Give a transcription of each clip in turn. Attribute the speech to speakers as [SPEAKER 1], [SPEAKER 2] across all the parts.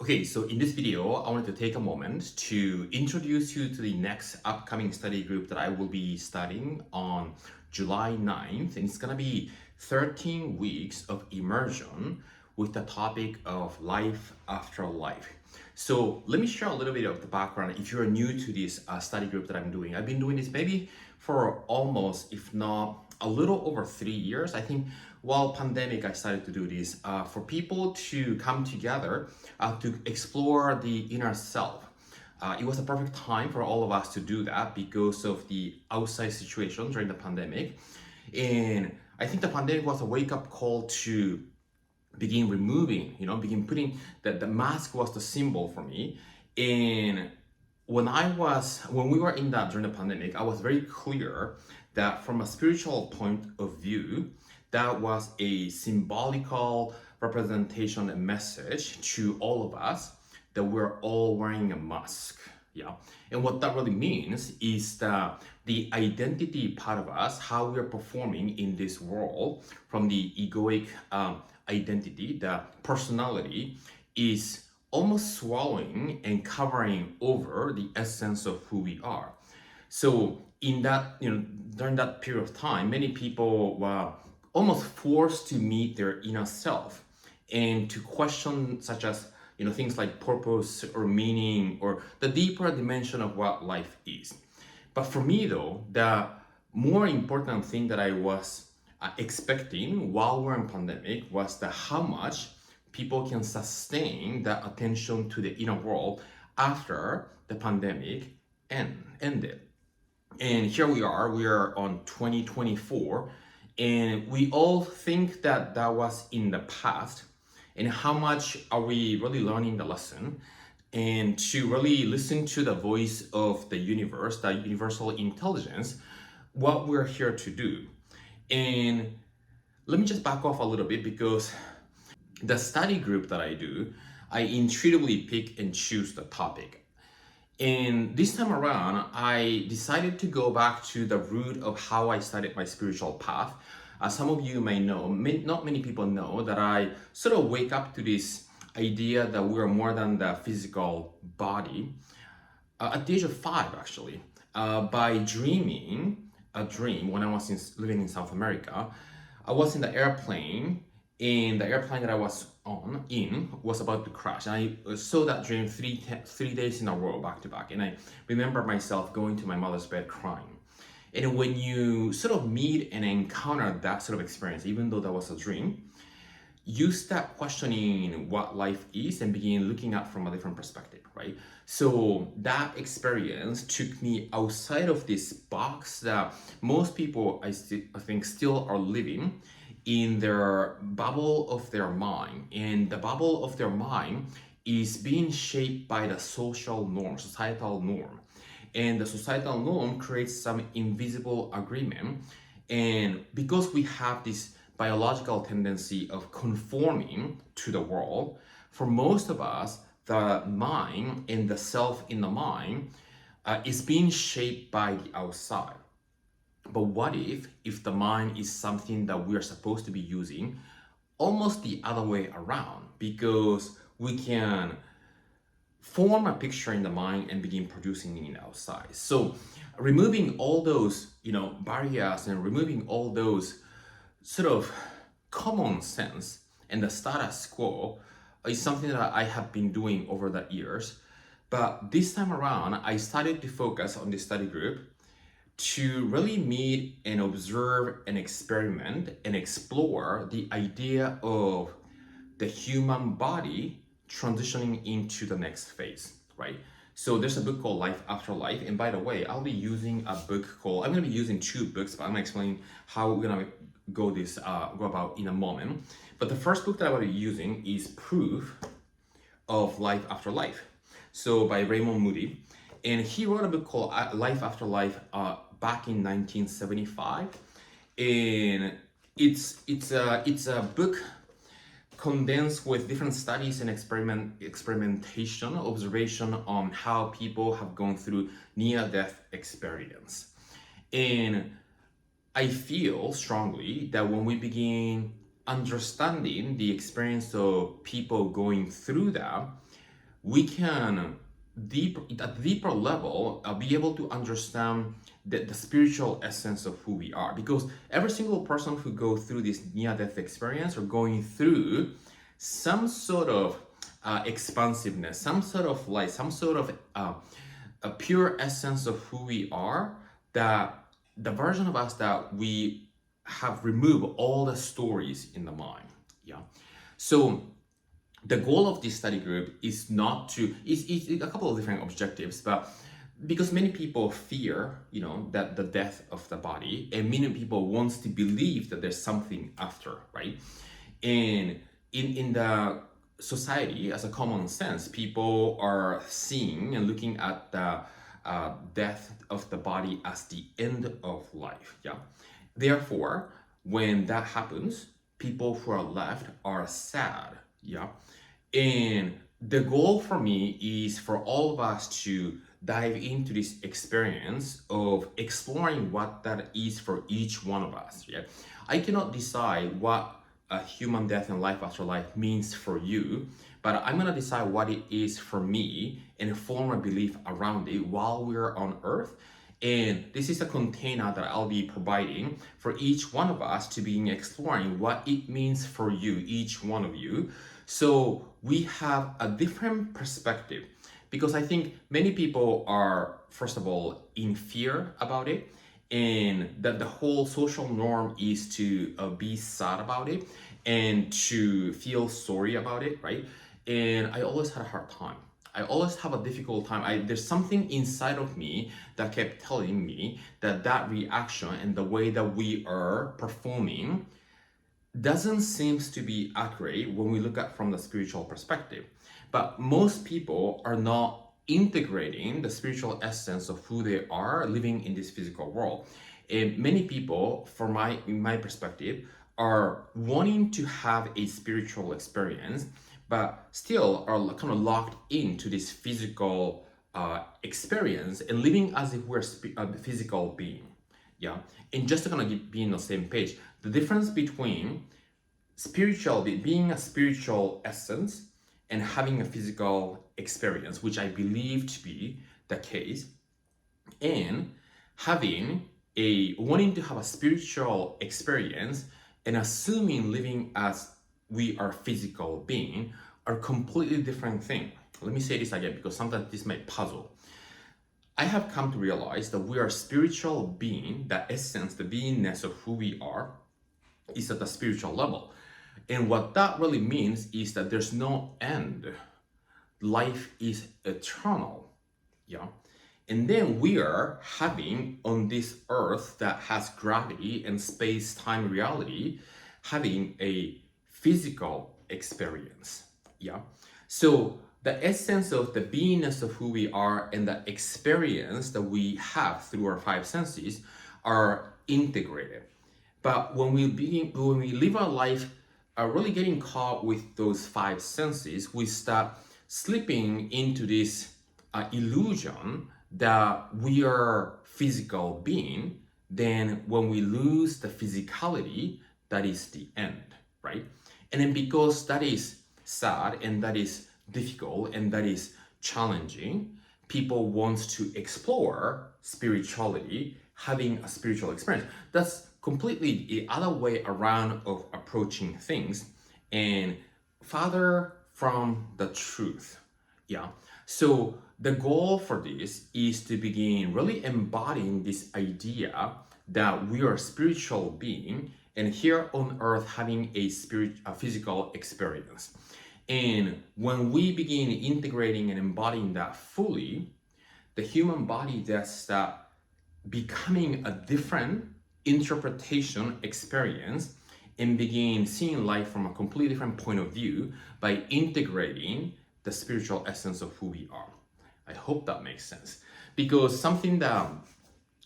[SPEAKER 1] Okay, so in this video, I wanted to take a moment to introduce you to the next upcoming study group that I will be studying on July 9th. And it's going to be 13 weeks of immersion with the topic of life after life. So let me share a little bit of the background if you're new to this study group that I'm doing. I've been doing this maybe for almost, if not a little over 3 years. I think while pandemic, I started to do this for people to come together to explore the inner self. It was a perfect time for all of us to do that because of the outside situation during the pandemic. And I think the pandemic was a wake-up call to begin removing, begin putting that the mask was the symbol for me. And when we were in that during the pandemic, I was very clear that from a spiritual point of view, that was a symbolical representation and message to all of us that we're all wearing a mask. Yeah. And what that really means is that the identity part of us, how we're performing in this world, from the egoic identity, the personality, is almost swallowing and covering over the essence of who we are. So in that, during that period of time, many people were almost forced to meet their inner self and to question such as things like purpose or meaning or the deeper dimension of what life is. But for me though, the more important thing that I was expecting while we're in pandemic was the how much people can sustain that attention to the inner world after the pandemic ended. And here we are on 2024, and we all think that that was in the past. And how much are we really learning the lesson? And to really listen to the voice of the universe, the universal intelligence, what we're here to do. And let me just back off a little bit because the study group that I do, I intuitively pick and choose the topic. And this time around, I decided to go back to the root of how I started my spiritual path. Some of you may know, not many people know, that I sort of wake up to this idea that we are more than the physical body at the age of 5, actually, by dreaming a dream when I was living in South America. I was in the airplane, and the airplane that I was in was about to crash. And I saw that dream three days in a row, back to back. And I remember myself going to my mother's bed crying. And when you sort of meet and encounter that sort of experience, even though that was a dream, you start questioning what life is and begin looking at from a different perspective, right? So that experience took me outside of this box that most people, I think, still are living in their bubble of their mind. And the bubble of their mind is being shaped by the social norm, societal norm. And the societal norm creates some invisible agreement. And because we have this biological tendency of conforming to the world, for most of us, the mind and the self in the mind is being shaped by the outside. But what if the mind is something that we are supposed to be using almost the other way around? Because we can form a picture in the mind and begin producing it in the outside. So removing all those, barriers and removing all those sort of common sense and the status quo is something that I have been doing over the years. But this time around, I started to focus on this study group to really meet and observe and experiment and explore the idea of the human body transitioning into the next phase, right? So there's a book called Life After Life. And by the way, I'll be using a book I'm going to be using 2 books, but I'm going to explain how we're going to go about in a moment. But the first book that I will be using is Proof of Life After Life. So by Raymond Moody. And he wrote a book called Life After Life back in 1975. And it's a book condensed with different studies and experimentation, observation on how people have gone through near-death experience. And I feel strongly that when we begin understanding the experience of people going through that, we can at deeper level be able to understand the spiritual essence of who we are. Because every single person who go through this near-death experience or going through some sort of expansiveness, some sort of light, some sort of a pure essence of who we are, that the version of us that we have removed all the stories in the mind. Yeah. So the goal of this study group is not to is a couple of different objectives, but because many people fear, that the death of the body, and many people wants to believe that there's something after, right? And in the society, as a common sense, people are seeing and looking at the death of the body as the end of life. Yeah. Therefore, when that happens, people who are left are sad. Yeah. And the goal for me is for all of us to dive into this experience of exploring what that is for each one of us. Yeah. I cannot decide what a human death and life after life means for you, but I'm gonna decide what it is for me and form a belief around it while we're on earth. And this is a container that I'll be providing for each one of us to be exploring what it means for you, each one of you. So we have a different perspective, because I think many people are, first of all, in fear about it, and that the whole social norm is to be sad about it and to feel sorry about it, right? And I always had a hard time. I always have a difficult time. There's something inside of me that kept telling me that reaction and the way that we are performing doesn't seem to be accurate when we look at from the spiritual perspective. But most people are not integrating the spiritual essence of who they are living in this physical world. And many people, in my perspective, are wanting to have a spiritual experience, but still are kind of locked into this physical experience and living as if we're a physical being. Yeah. And just to kind of be on the same page, the difference between being a spiritual essence and having a physical experience, which I believe to be the case, and wanting to have a spiritual experience and assuming living as we are physical being, are completely different things. Let me say this again, because sometimes this may puzzle. I have come to realize that we are spiritual being, the essence, the beingness of who we are is at the spiritual level. And what that really means is that there's no end. Life is eternal. Yeah. And then we are having on this earth that has gravity and space-time reality, having a physical experience. Yeah. So the essence of the beingness of who we are and the experience that we have through our five senses are integrated. But when we live our life really getting caught with those five senses, we start slipping into this illusion that we are physical being. Then when we lose the physicality, that is the end, right? And then because that is sad and that is difficult and that is challenging, people want to explore spirituality, having a spiritual experience. That's completely the other way around of approaching things and farther from the truth. Yeah. So the goal for this is to begin really embodying this idea that we are a spiritual being and here on earth having a physical experience. And when we begin integrating and embodying that fully, the human body just start becoming a different interpretation experience and begin seeing life from a completely different point of view by integrating the spiritual essence of who we are. I hope that makes sense. Because something that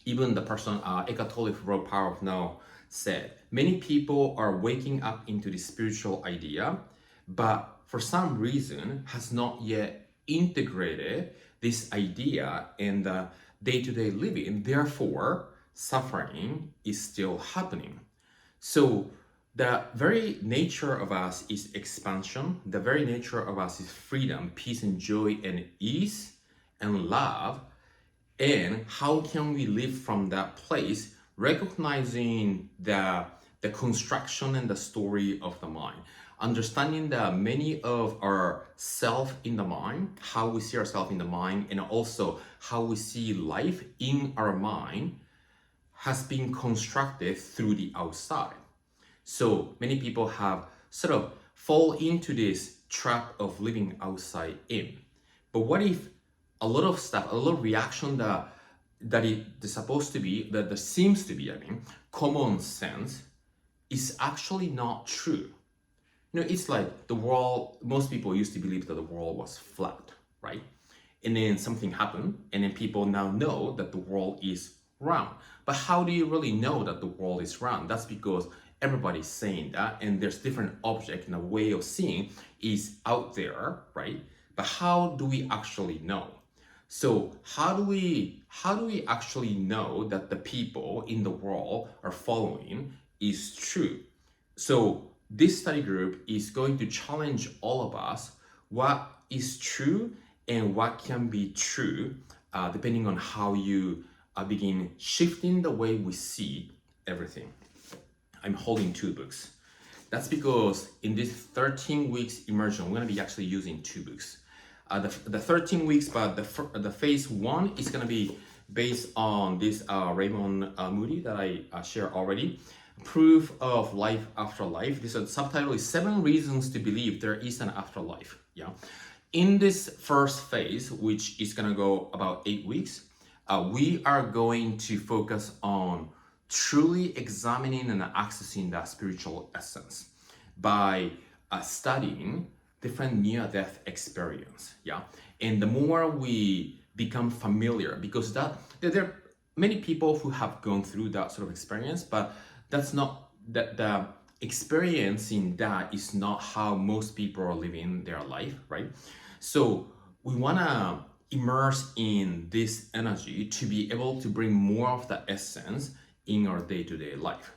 [SPEAKER 1] even the person, Eckhart Tolle, who wrote Power of Now, said, many people are waking up into this spiritual idea, but for some reason has not yet integrated this idea in the day-to-day living. Therefore, suffering is still happening. So The very nature of us is expansion. The very nature of us is freedom, peace, and joy, and ease, and love. And how can we live from that place, recognizing the construction and the story of the mind, understanding that many of our self in the mind, how we see ourselves in the mind, and also how we see life in our mind has been constructed through the outside. So many people have sort of fall into this trap of living outside in. But what if a lot of stuff, a lot of reaction that it is supposed to be, that seems to be, common sense, is actually not true? It's like the world, most people used to believe that the world was flat, right? And then something happened, and then people now know that the world is round. But how do you really know that the world is round? That's because everybody's saying that, and there's different object and a way of seeing is out there, right? But how do we actually know? So how do we actually know that the people in the world are following is true? So this study group is going to challenge all of us what is true and what can be true, depending on how you begin shifting the way we see everything. I'm holding two books. That's because in this 13 weeks immersion, we're going to be actually using two books. The 13 weeks, but the phase one is going to be based on this Raymond Moody that I shared already. Proof of Life After Life. This subtitle is 7 Reasons to Believe There Is an Afterlife. Yeah. In this first phase, which is going to go about 8 weeks, we are going to focus on truly examining and accessing that spiritual essence by studying different near-death experience. Yeah. And the more we become familiar, because there are many people who have gone through that sort of experience, but that's not that the experiencing that is not how most people are living their life, right? So we want to immerse in this energy to be able to bring more of the essence in our day-to-day life.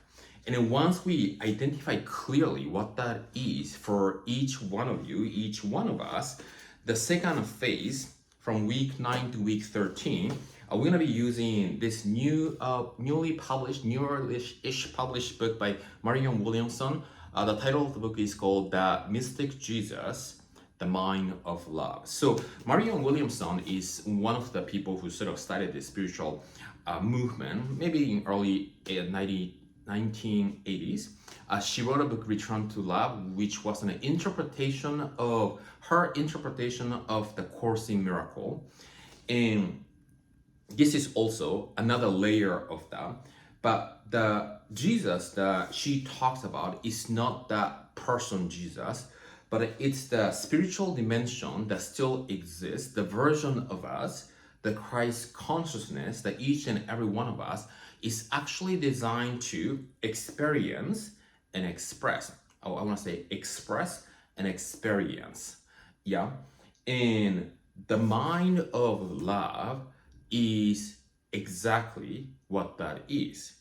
[SPEAKER 1] And then once we identify clearly what that is for each one of you, each one of us, the second phase from week 9 to week 13, we're going to be using this newly published, newer-ish published book by Marion Williamson. The title of the book is called The Mystic Jesus, The Mind of Love. So Marion Williamson is one of the people who sort of started the spiritual movement, maybe in early 1980s. She wrote a book, Return to Love, which was an interpretation of her interpretation of the Course in Miracle. And this is also another layer of that. But the Jesus that she talks about is not that person Jesus, but it's the spiritual dimension that still exists, the version of us, the Christ consciousness that each and every one of us is actually designed to experience and express. I want to say express and experience. Yeah. And the mind of love is exactly what that is.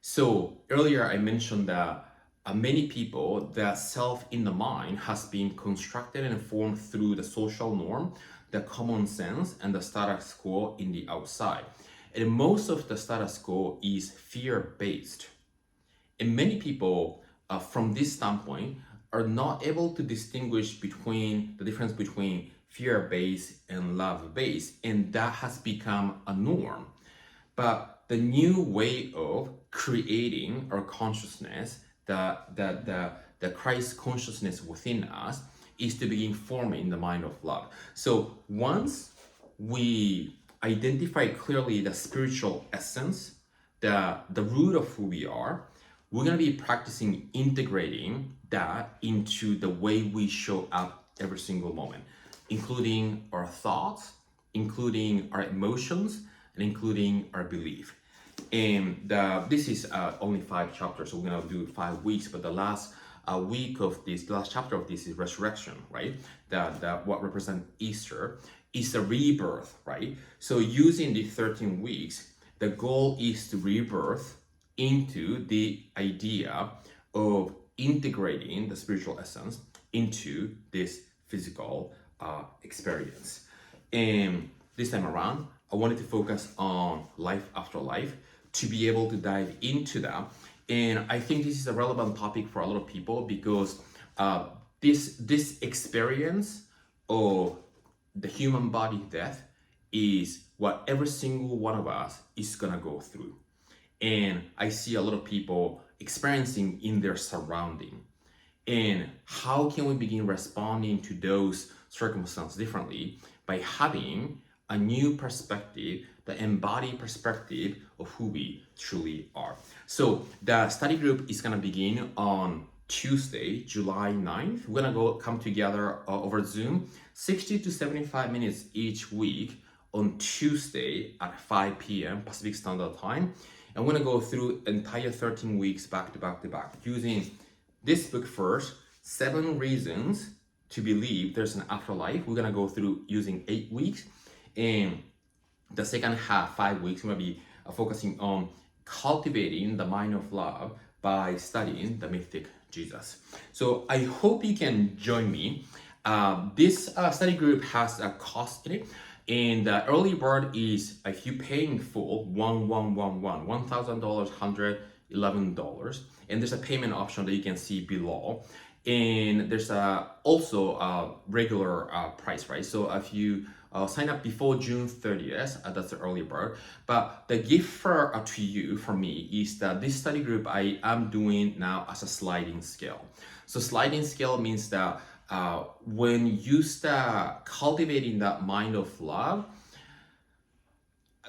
[SPEAKER 1] So earlier I mentioned that many people, their self in the mind has been constructed and formed through the social norm, the common sense, and the status quo in the outside. And most of the status quo is fear-based. And many people, from this standpoint, are not able to distinguish between the difference between fear-based and love-based, and that has become a norm. But the new way of creating our consciousness, the Christ consciousness within us, is to begin forming the mind of love. So once we identify clearly the spiritual essence, the root of who we are, we're going to be practicing integrating that into the way we show up every single moment, including our thoughts, including our emotions, and including our belief. And this is only 5 chapters, so we're going to do 5 weeks, but the last week of this, the last chapter of this is resurrection, right? That what represents Easter is the rebirth, right? So using the 13 weeks, the goal is to rebirth into the idea of integrating the spiritual essence into this physical experience. And this time around, I wanted to focus on life after life to be able to dive into that. And I think this is a relevant topic for a lot of people because this experience of the human body death is what every single one of us is gonna go through. And I see a lot of people experiencing in their surrounding. And how can we begin responding to those circumstances differently by having a new perspective, the embodied perspective of who we truly are. So the study group is gonna begin on Tuesday, July 9th. We're gonna come together over Zoom, 60 to 75 minutes each week on Tuesday at 5 p.m. Pacific Standard Time. And we're gonna go through entire 13 weeks back to back to back using this book first, 7 Reasons to Believe There's an Afterlife. We're gonna go through using 8 weeks. And the second half, 5 weeks, we're gonna be focusing on cultivating the mind of love by studying the mythic Jesus. So I hope you can join me. This study group has a cost in it. And the early bird is, if you pay in full, $1,000, $111. And there's a payment option that you can see below. And there's also a regular price, right? So if you sign up before June 30th, that's the early bird. But the gift to you, for me, is that this study group I am doing now as a sliding scale. So sliding scale means that when you start cultivating that mind of love,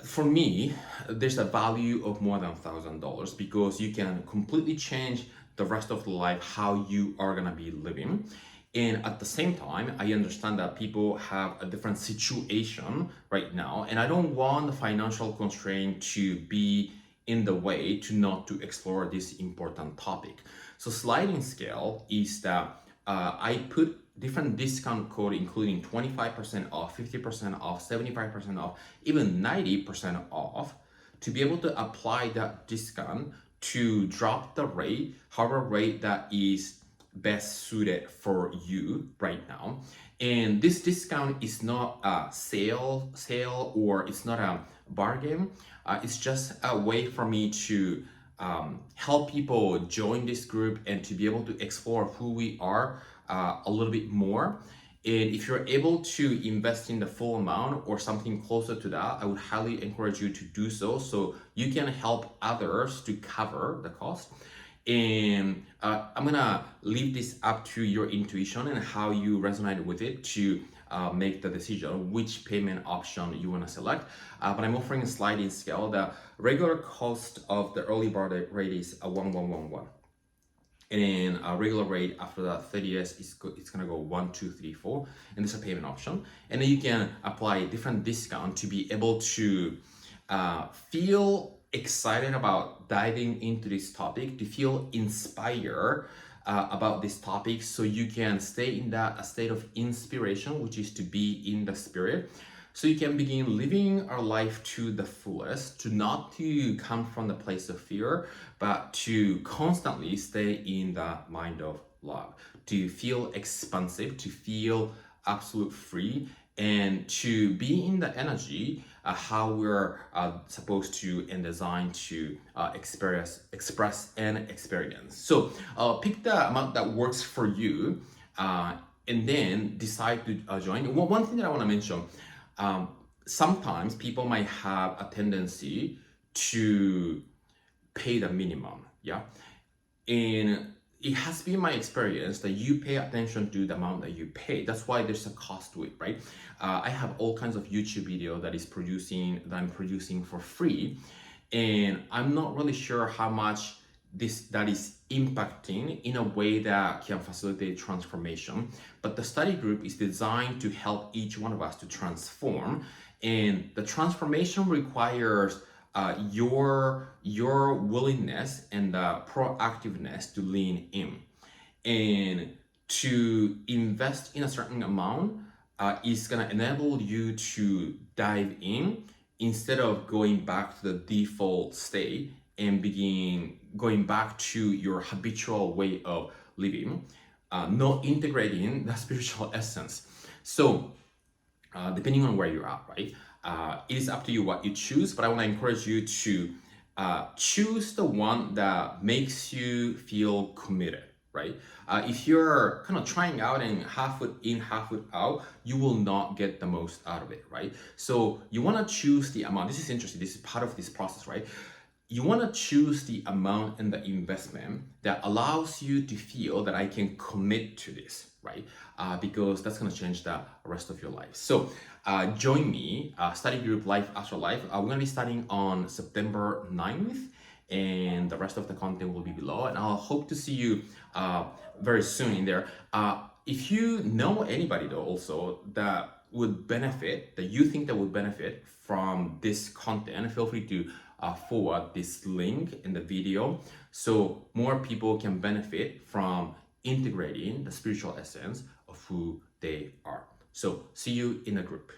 [SPEAKER 1] for me, there's a value of more than $1,000 because you can completely change the rest of the life, how you are gonna be living. And at the same time, I understand that people have a different situation right now, and I don't want the financial constraint to be in the way to not to explore this important topic. So sliding scale is that I put different discount code, including 25% off, 50% off, 75% off, even 90% off, to be able to apply that discount to drop the rate, however rate that is best suited for you right now. And this discount is not a sale or it's not a bargain. It's just a way for me to help people join this group and to be able to explore who we are a little bit more. And if you're able to invest in the full amount or something closer to that, I would highly encourage you to do so you can help others to cover the cost. And I'm gonna leave this up to your intuition and how you resonate with it to make the decision which payment option you want to select. But I'm offering a sliding scale. The regular cost of the early bird rate is $1,111. And a regular rate after that 30 years it's gonna go 1, 2, 3, 4, and there's a payment option. And then you can apply different discount to be able to feel excited about diving into this topic, to feel inspired about this topic, so you can stay in that state of inspiration, which is to be in the spirit. So you can begin living our life to the fullest, to not to come from the place of fear, but to constantly stay in the mind of love, to feel expansive, to feel absolute free, and to be in the energy how we're supposed to and designed to express and experience. So pick the amount that works for you and then decide to join. One thing that I want to mention, sometimes people might have a tendency to pay the minimum, yeah? And it has been my experience that you pay attention to the amount that you pay. That's why there's a cost to it, right? I have all kinds of YouTube video that I'm producing for free, and I'm not really sure how much that is impacting in a way that can facilitate transformation. But the study group is designed to help each one of us to transform, and the transformation requires your willingness and proactiveness to lean in, and to invest in a certain amount is gonna enable you to dive in instead of going back to the default state and begin going back to your habitual way of living, not integrating the spiritual essence. So depending on where you're at, right? It is up to you what you choose, but I want to encourage you to choose the one that makes you feel committed, right? If you're kind of trying out and half foot in, half foot out, you will not get the most out of it, right? So you want to choose the amount. This is interesting. This is part of this process, right? You want to choose the amount and the investment that allows you to feel that I can commit to this, right? Because that's going to change the rest of your life. So join me, study group Life After Life. We're going to be starting on September 9th, and the rest of the content will be below. And I'll hope to see you very soon in there. If you know anybody though also that would benefit, that you think that would benefit from this content, feel free to forward this link in the video so more people can benefit from integrating the spiritual essence of who they are. So see you in the group.